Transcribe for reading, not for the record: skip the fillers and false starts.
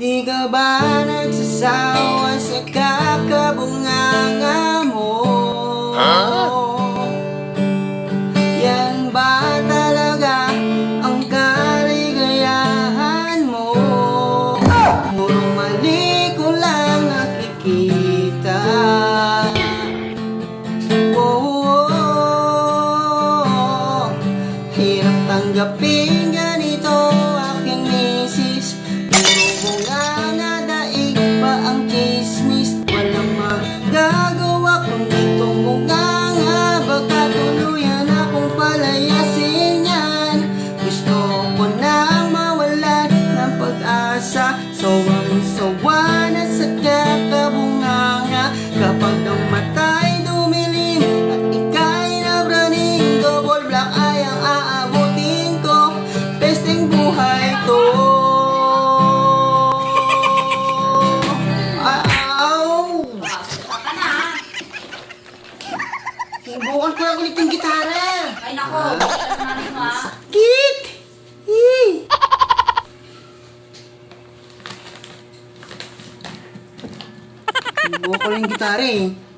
Di ka ba nagsasawa sa kakabunganga mo? Yan ba talaga ang kaligayahan mo? Puro mali ko lang nakikita. Hirap tanggapin ganito aking misis. Puro bunganga, daig pa ang chismis. Walang magagawa kundi tumunganga. Baka tuluyan akong palayasin yan. Gusto ko nang mawalan ng pag-asa. Sawang-sawa na sa kakabunganga. Kapag ang mata'y dumilim at ika'y nabraning, double black ay ang aabutin ko. Pesting buhay to. Subukan ko lang ulit yung gitara. Ay nako, nanay mo ha. Sakit! Subukan ko lang yung gitara eh.